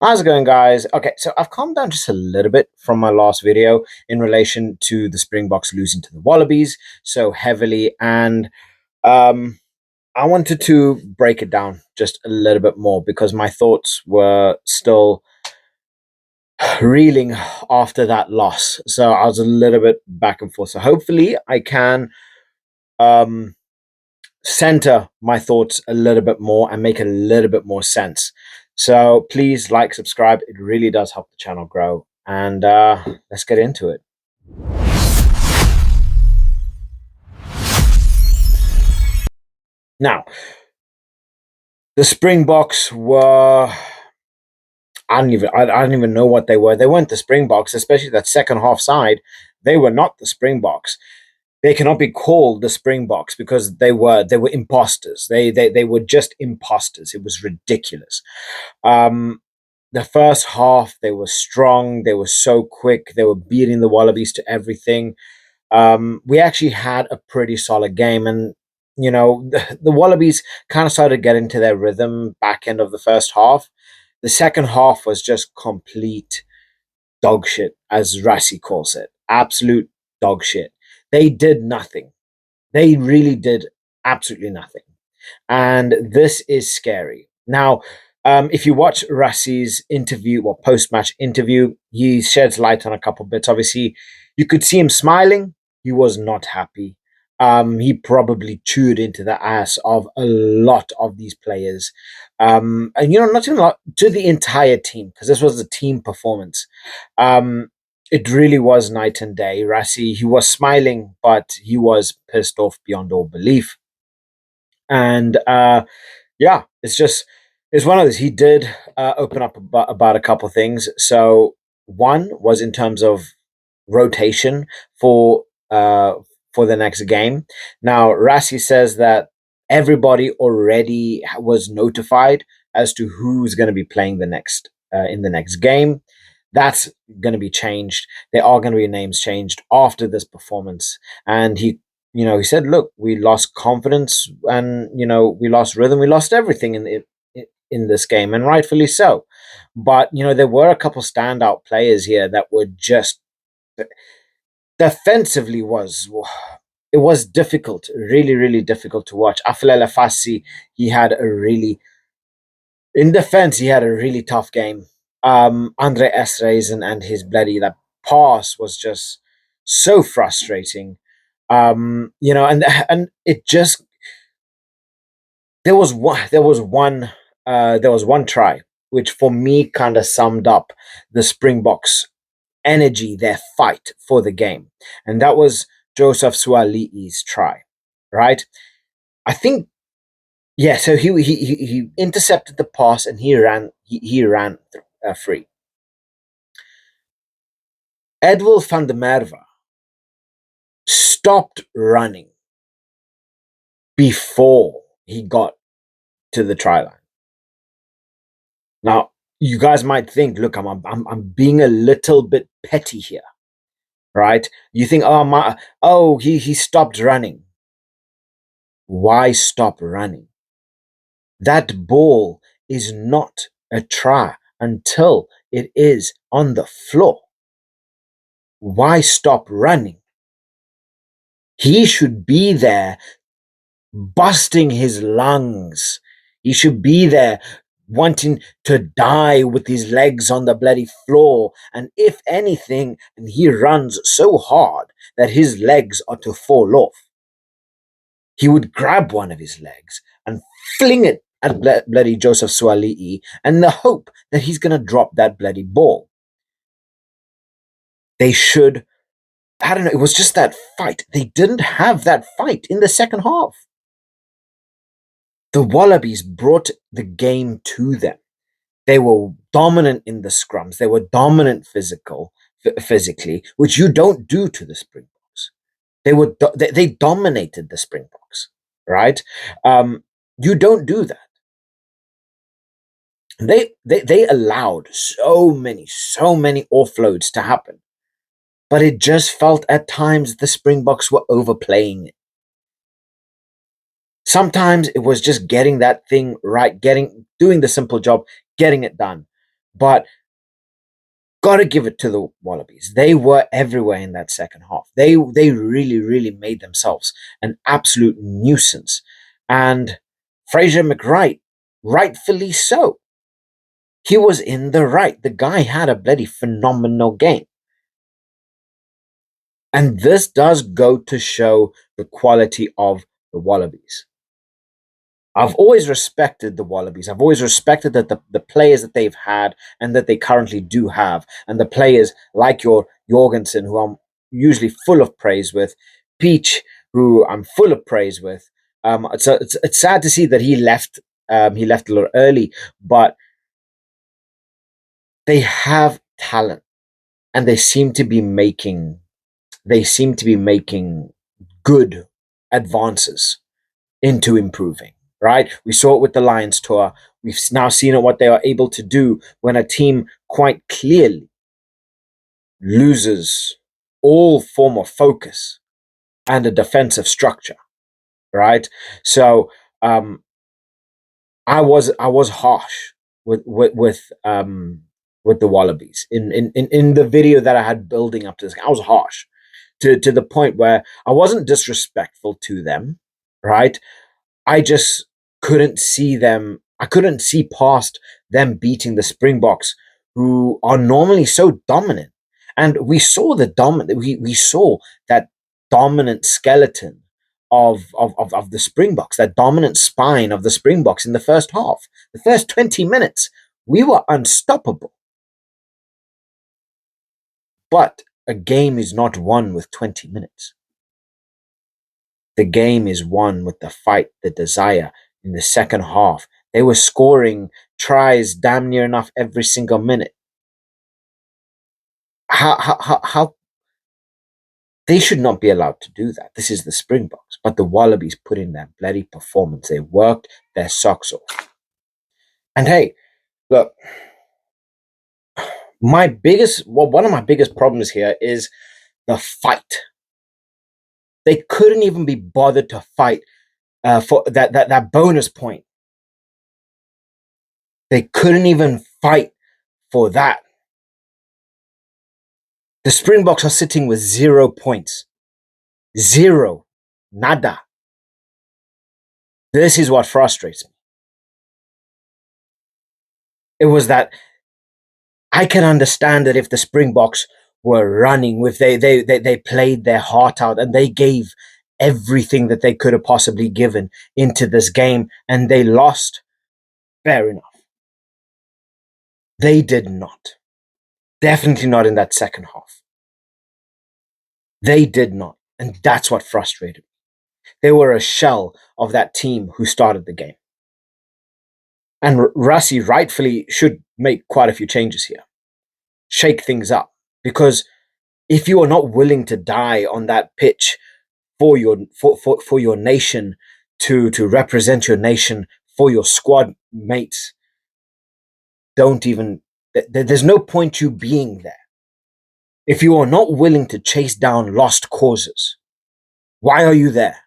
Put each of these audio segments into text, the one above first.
How's it going, guys? Okay, so I've calmed down just a little bit from my last video in relation to the Springboks losing to the Wallabies so heavily, and um, I wanted to break it down just a little bit more because my thoughts were still reeling after that loss. So I was a little bit back and forth. So hopefully I can um, center my thoughts a little bit more and make a little bit more sense. So please like, subscribe. It really does help the channel grow. And let's get into it. Now, the Springboks were. I don't even know what they were. They weren't the Springboks, especially that second half side. They were not the Springboks. They cannot be called the Springboks because they were imposters. They were just imposters. It was ridiculous. Um, the first half they were strong. They were so quick. They were beating the Wallabies to everything. We actually had a pretty solid game, and the Wallabies kind of started getting to their rhythm back end of the first half. The second half was just complete dog shit, as Rassi calls it. Absolute dog shit. They did nothing. They really did absolutely nothing. And this is scary. Now, if you watch Rassi's interview or post match interview, he sheds light on a couple bits. Obviously, you could see him smiling. He was not happy. He probably chewed into the ass of a lot of these players. And, not even a lot, to the entire team, because this was a team performance. It really was night and day. Rassi, he was smiling, but he was pissed off beyond all belief. And yeah, it's one of those. He did open up about a couple things. So one was in terms of rotation for uh, for the next game. Now Rassi says that everybody already was notified as to who's going to be playing the next in the next game. That's going to be changed. There are going to be names changed after this performance, and he said, "Look, we lost confidence, and we lost rhythm, we lost everything in this game, and rightfully so." But there were a couple standout players here that were just defensively it was difficult, really, really difficult to watch. Afilele Fassi, he had a really in defense, he had a really tough game. Andre Esreisen and his that pass was just so frustrating. And it just there was one try which for me kind of summed up the Springboks energy, their fight for the game, and that was Joseph Suali'i's try, right? I think, yeah. So he intercepted the pass and he ran free. Edwil van der Merwe stopped running before he got to the try line. Now, you guys might think, look, I'm being a little bit petty here, right? You think, he stopped running. Why stop running? That ball is not a try until it is on the floor. Why stop running? He should be there busting his lungs. He should be there wanting to die with his legs on the bloody floor. And if anything, and he runs so hard that his legs are to fall off, he would grab one of his legs and fling it at bloody Joseph Suali'i and the hope that he's going to drop that bloody ball. They should, I don't know, it was just that fight. They didn't have that fight in the second half. The Wallabies brought the game to them. They were dominant in the scrums. They were dominant physically, which you don't do to the Springboks. They dominated the Springboks, right? You don't do that. They allowed so many offloads to happen, but it just felt at times the Springboks were overplaying it. Sometimes it was just getting that thing right, doing the simple job, getting it done. But got to give it to the Wallabies. They were everywhere in that second half. They really, really made themselves an absolute nuisance. And Fraser McWright, rightfully so. He was in the right. The guy had a bloody phenomenal game. And this does go to show the quality of the Wallabies. I've always respected the Wallabies. I've always respected that the players that they've had and that they currently do have, and the players like your Jorgensen, who I'm usually full of praise with, Peach, who I'm full of praise with. It's sad to see that he left. He left a little early, but they have talent, and they seem to be making good advances into improving, right? We saw it with the Lions tour. We've now seen what they are able to do when a team quite clearly loses all form of focus and a defensive structure, right? So I was harsh with the Wallabies in the video that I had building up to this. I was harsh to the point where I wasn't disrespectful to them, right? I just couldn't see them. I couldn't see past them beating the Springboks, who are normally so dominant. And we saw the dominant. We saw that dominant skeleton of the Springboks, that dominant spine of the Springboks in the first half. The first 20 minutes, we were unstoppable. But a game is not won with 20 minutes. The game is won with the fight, the desire in the second half. They were scoring tries damn near enough every single minute. How they should not be allowed to do that. This is the Springboks, but the Wallabies put in their bloody performance. They worked their socks off. And hey, look, one of my biggest problems here is the fight. They couldn't even be bothered to fight for that bonus point. They couldn't even fight for that. The Springboks are sitting with 0 points. Zero. Nada. This is what frustrates me. It was that I can understand that if the Springboks were running, if they played their heart out and they gave everything that they could have possibly given into this game and they lost, fair enough. They did not. Definitely not in that second half. They did not. And that's what frustrated me. They were a shell of that team who started the game. And Rassi rightfully should make quite a few changes here. Shake things up. Because if you are not willing to die on that pitch for your nation, to represent your nation, for your squad mates, there's no point you being there. If you are not willing to chase down lost causes, why are you there?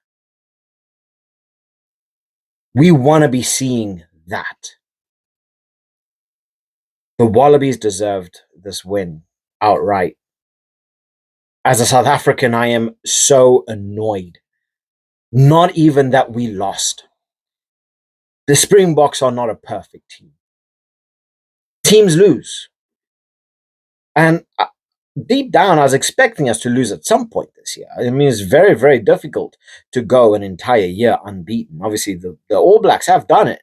We want to be seeing that. The Wallabies deserved this win outright. As a South African, I am so annoyed. Not even that we lost. The Springboks are not a perfect team. Teams lose. And deep down, I was expecting us to lose at some point this year. I mean, it's very, very difficult to go an entire year unbeaten. Obviously, the All Blacks have done it,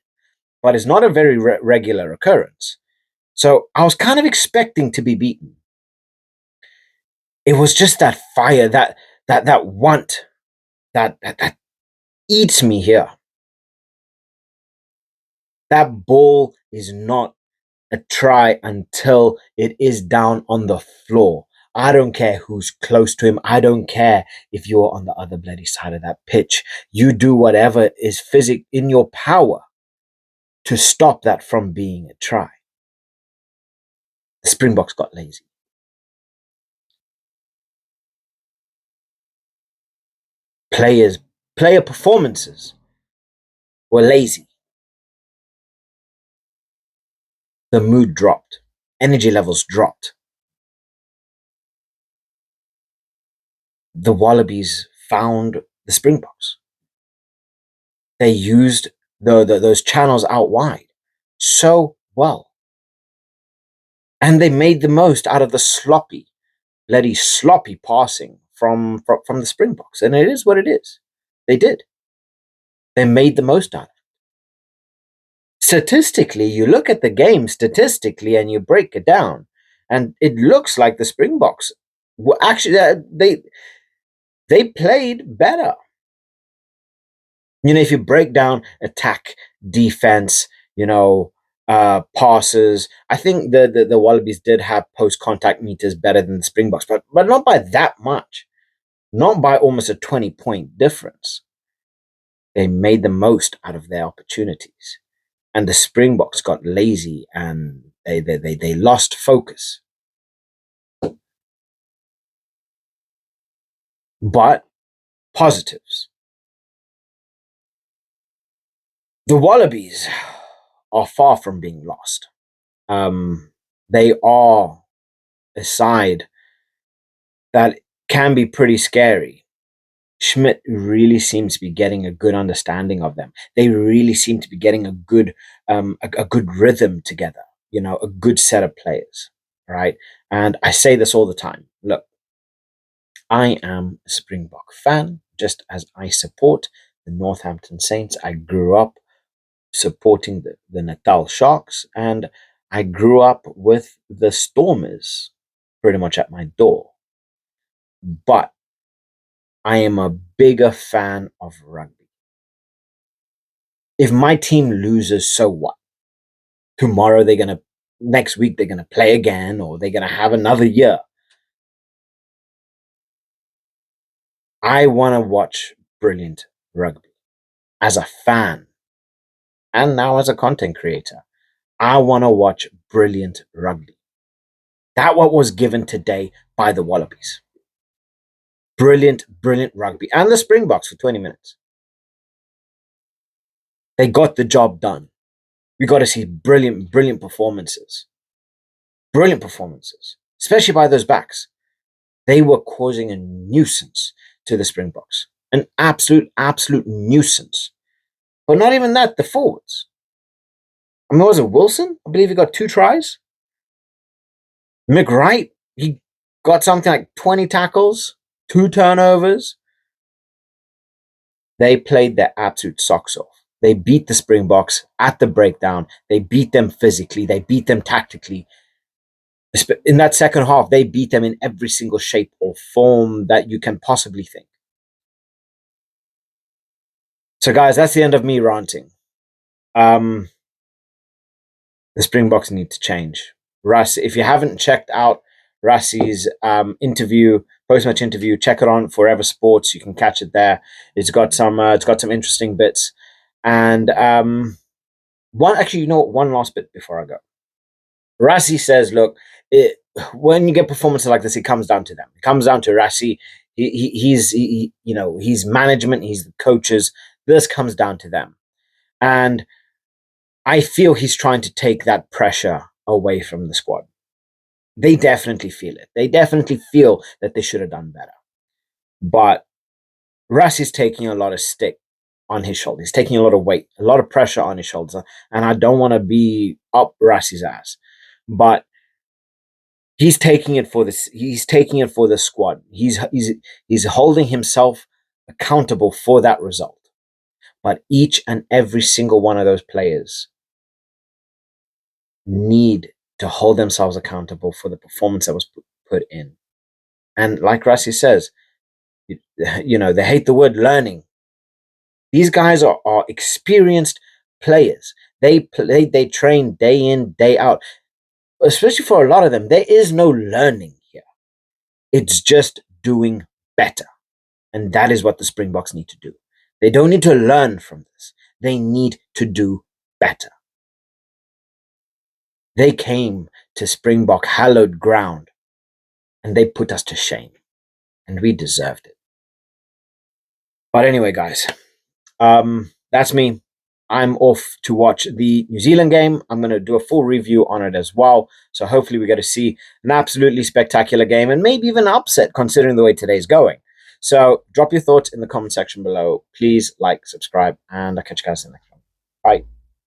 but it's not a very regular occurrence. So I was kind of expecting to be beaten. It was just that fire, that want, that eats me here. That ball is not a try until it is down on the floor. I don't care who's close to him. I don't care if you're on the other bloody side of that pitch. You do whatever is in your power to stop that from being a try. The Springboks got lazy. Player performances were lazy. The mood dropped. energy levels dropped. The Wallabies found the Springboks. They used those channels out wide so well. And they made the most out of the bloody sloppy passing from the Springboks. And it is what it is. They did. They made the most out of it. Statistically, you look at the game statistically and you break it down, and it looks like the Springboks were actually they played better. If you break down attack, defense, passes, I think the Wallabies did have post contact meters better than the Springboks, but not by that much, not by almost a 20-point difference. They made the most out of their opportunities, and the Springboks got lazy and they lost focus. But positives. The Wallabies are far from being lost. They are a side that can be pretty scary. Schmidt really seems to be getting a good understanding of them. They really seem to be getting a good rhythm together. A good set of players, right? And I say this all the time. Look, I am a Springbok fan, just as I support the Northampton Saints. I grew up supporting the Natal Sharks, and I grew up with the Stormers pretty much at my door. But I am a bigger fan of rugby. If my team loses, so what? Tomorrow next week they're gonna play again, or they're gonna have another year. I wanna watch brilliant rugby. As a fan, and now as a content creator, I wanna watch brilliant rugby. That what was given today by the Wallabies. Brilliant rugby. And the Springboks for 20 minutes. They got the job done. We got to see brilliant performances. Brilliant performances, especially by those backs. They were causing a nuisance to the Springboks. An absolute nuisance. But not even that, the forwards. I mean, was it Wilson? I believe he got 2 tries. McWright, he got something like 20 tackles, 2 turnovers. They played their absolute socks off. They beat the Springboks at the breakdown. They beat them physically. They beat them tactically. In that second half, they beat them in every single shape or form that you can possibly think. So, guys, that's the end of me ranting. The Springboks need to change. Russ, if you haven't checked out Rassi's post-match interview, check it on Forever Sports. You can catch it there. It's got some interesting bits. And one last bit before I go. Rassi says, look, when you get performances like this, it comes down to them. It comes down to Rassi. He's management, he's the coaches. This comes down to them. And I feel he's trying to take that pressure away from the squad. They definitely feel it. They definitely feel that they should have done better. But Rassi's taking a lot of stick on his shoulders. He's taking a lot of weight, a lot of pressure on his shoulders. And I don't want to be up Rassi's ass. But he's taking it for this. He's taking it for the squad. He's holding himself accountable for that result. But each and every single one of those players need to hold themselves accountable for the performance that was put in. And like Rassi says, they hate the word learning. These guys are experienced players. They train day in, day out. Especially for a lot of them, there is no learning here. It's just doing better. And that is what the Springboks need to do. They don't need to learn from this. They need to do better. They came to Springbok hallowed ground and they put us to shame. And we deserved it. But anyway, guys, that's me. I'm off to watch the New Zealand game. I'm going to do a full review on it as well. So hopefully we get to see an absolutely spectacular game and maybe even an upset considering the way today's going. So drop your thoughts in the comment section below. Please like, subscribe, and I'll catch you guys in the next one. Bye.